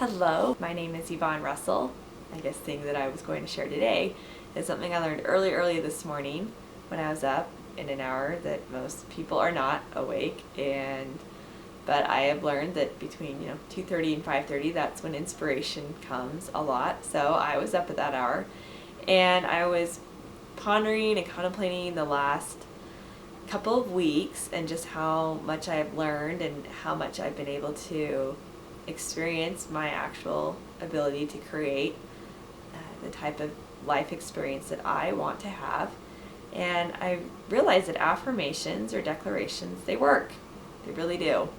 Hello, my name is Yvonne Russell. I guess the thing that I was going to share today is something I learned early this morning when I was up in an hour that most people are not awake, but I have learned that between 2:30 and 5:30, that's when inspiration comes a lot. So I was up at that hour and I was pondering and contemplating the last couple of weeks and just how much I've learned and how much I've been able to experience my actual ability to create the type of life experience that I want to have. And I realized that affirmations or declarations, they work. They really do.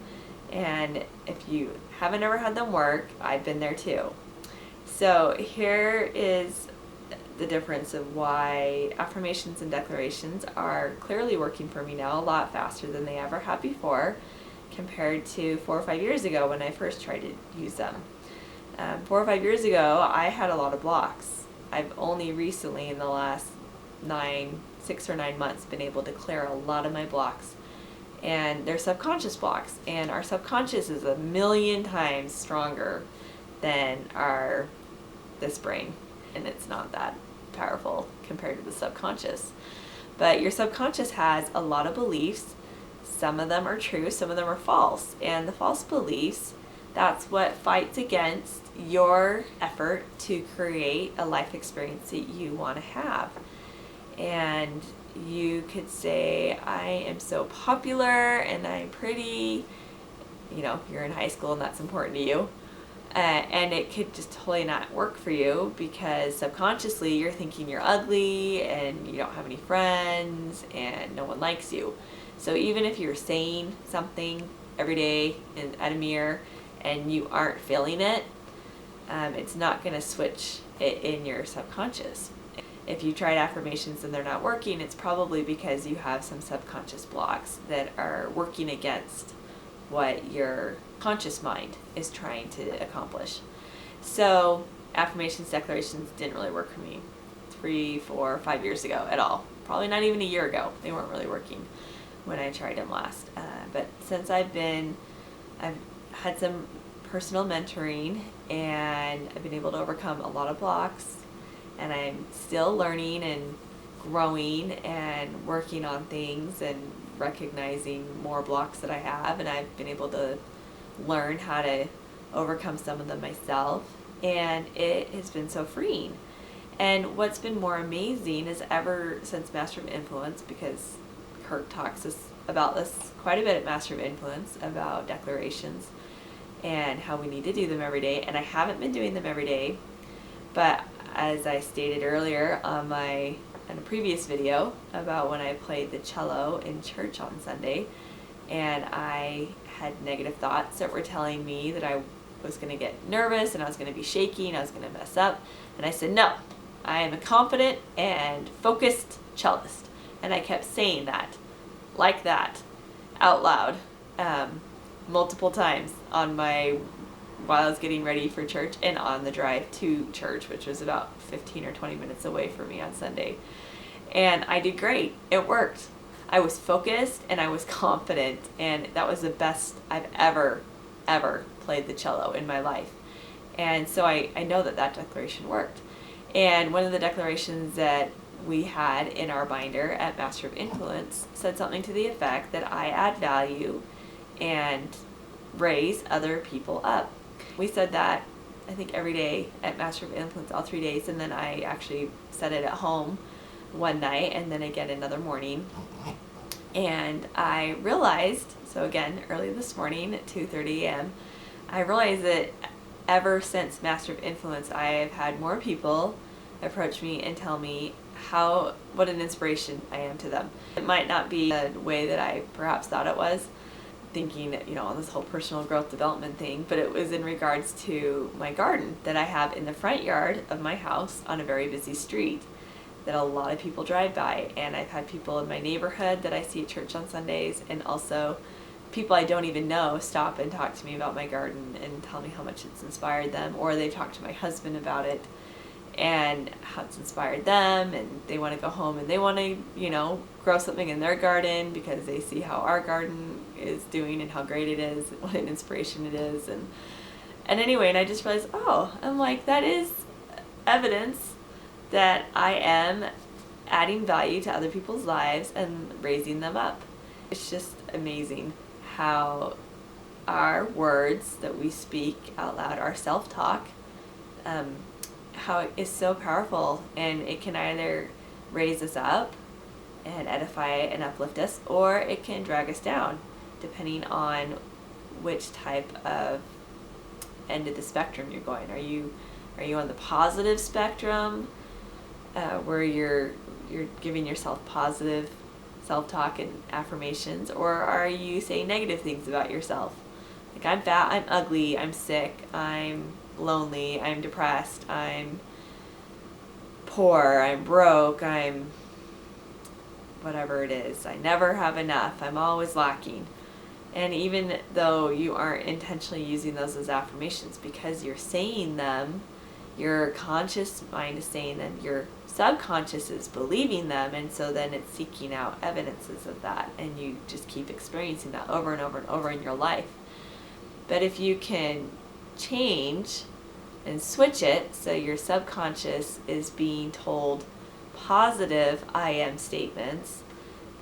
And if you haven't ever had them work, I've been there too. So here is the difference of why affirmations and declarations are clearly working for me now a lot faster than they ever have before, compared to 4 or 5 years ago when I first tried to use them. 4 or 5 years ago, I had a lot of blocks. I've only recently, in the last 6 or 9 months, been able to clear a lot of my blocks. And they're subconscious blocks. And our subconscious is 1,000,000 times stronger than this brain. And it's not that powerful compared to the subconscious. But your subconscious has a lot of beliefs. Some of them are true, some of them are false. And the false beliefs, that's what fights against your effort to create a life experience that you want to have. And you could say, I am so popular and I'm pretty, you're in high school and that's important to you. And it could just totally not work for you because subconsciously you're thinking you're ugly and you don't have any friends and no one likes you. So even if you're saying something every day at a mirror and you aren't feeling it, it's not going to switch it in your subconscious. If you tried affirmations and they're not working, it's probably because you have some subconscious blocks that are working against what your conscious mind is trying to accomplish. So affirmations, declarations didn't really work for me 3, 4, 5 years ago at all. Probably not even a year ago. They weren't really working when I tried them last. But since I've had some personal mentoring and I've been able to overcome a lot of blocks, and I'm still learning and growing and working on things and recognizing more blocks that I have, and I've been able to learn how to overcome some of them myself, and it has been so freeing. And what's been more amazing is ever since Master of Influence, because Kurt talks about this quite a bit at Master of Influence, about declarations and how we need to do them every day. And I haven't been doing them every day, but as I stated earlier in a previous video about when I played the cello in church on Sunday, and I had negative thoughts that were telling me that I was going to get nervous and I was going to be shaky and I was going to mess up. And I said, no, I am a confident and focused cellist. And I kept saying that, like that, out loud, multiple times while I was getting ready for church and on the drive to church, which was about 15 or 20 minutes away from me on Sunday. And I did great. It worked. I was focused and I was confident, and that was the best I've ever played the cello in my life. And so I know that declaration worked. And one of the declarations that we had in our binder at Master of Influence said something to the effect that I add value and raise other people up. We said that, I think, every day at Master of Influence, all 3 days, and then I actually said it at home one night and then again another morning. And I realized, so again, early this morning at 2:30 a.m., I realized that ever since Master of Influence, I have had more people approach me and tell me what an inspiration I am to them. It might not be the way that I perhaps thought it was, thinking that, on this whole personal growth development thing, but it was in regards to my garden that I have in the front yard of my house on a very busy street that a lot of people drive by. And I've had people in my neighborhood that I see at church on Sundays, and also people I don't even know stop and talk to me about my garden and tell me how much it's inspired them, or they talk to my husband about it and how it's inspired them, and they want to go home and they want to, grow something in their garden because they see how our garden is doing and how great it is, what an inspiration it is. And And anyway, and I just realized, oh, I'm like, that is evidence that I am adding value to other people's lives and raising them up. It's just amazing how our words that we speak out loud, our self-talk, how it is so powerful, and it can either raise us up and edify and uplift us, or it can drag us down, depending on which type of end of the spectrum you're going. Are you on the positive spectrum, where you're giving yourself positive self-talk and affirmations, or are you saying negative things about yourself? Like, I'm fat, I'm ugly, I'm sick, I'm lonely, I'm depressed, I'm poor, I'm broke, I'm whatever it is. I never have enough, I'm always lacking. And even though you aren't intentionally using those as affirmations, because you're saying them, your conscious mind is saying them, your subconscious is believing them, and so then it's seeking out evidences of that, and you just keep experiencing that over and over and over in your life. But if you can change and switch it so your subconscious is being told positive I am statements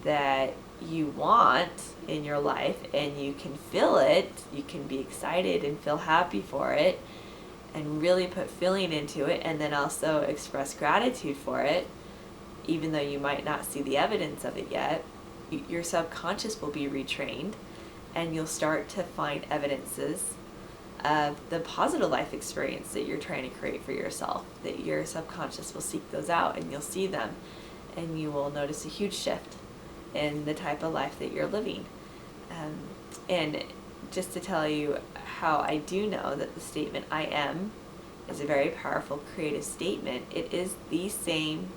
that you want in your life, and you can feel it, you can be excited and feel happy for it, and really put feeling into it, and then also express gratitude for it, even though you might not see the evidence of it yet, your subconscious will be retrained, and you'll start to find evidences of the positive life experience that you're trying to create for yourself, that your subconscious will seek those out, and you'll see them, and you will notice a huge shift in the type of life that you're living. And just to tell you how I do know that the statement I am is a very powerful creative statement, it is the same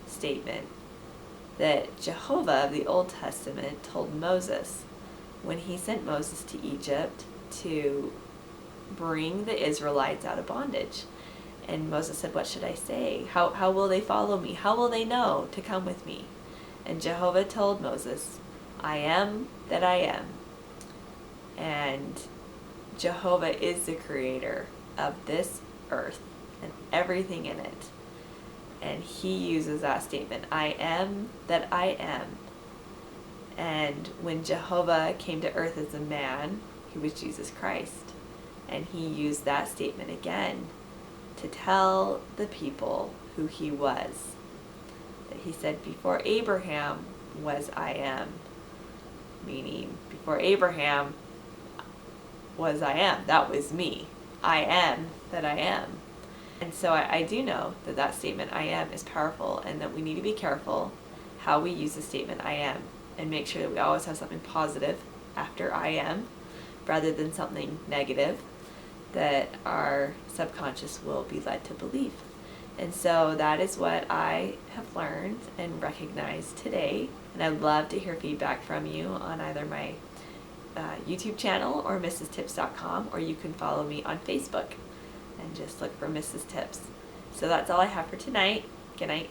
statement that Jehovah of the Old Testament told Moses when he sent Moses to Egypt to bring the Israelites out of bondage. And Moses said, what should I say? How will they follow me? How will they know to come with me? And Jehovah told Moses, I am that I am. And Jehovah is the creator of this earth and everything in it. And he uses that statement, I am that I am. And when Jehovah came to earth as a man, he was Jesus Christ. And he used that statement again to tell the people who he was. That he said, before Abraham was I am. Meaning, before Abraham was I am. That was me. I am that I am. And so I do know that that statement I am is powerful, and that we need to be careful how we use the statement I am, and make sure that we always have something positive after I am rather than something negative that our subconscious will be led to believe. And so that is what I have learned and recognized today. And I'd love to hear feedback from you on either my YouTube channel or mrstips.com, or you can follow me on Facebook and just look for Mrs. Tips. So that's all I have for tonight. Good night.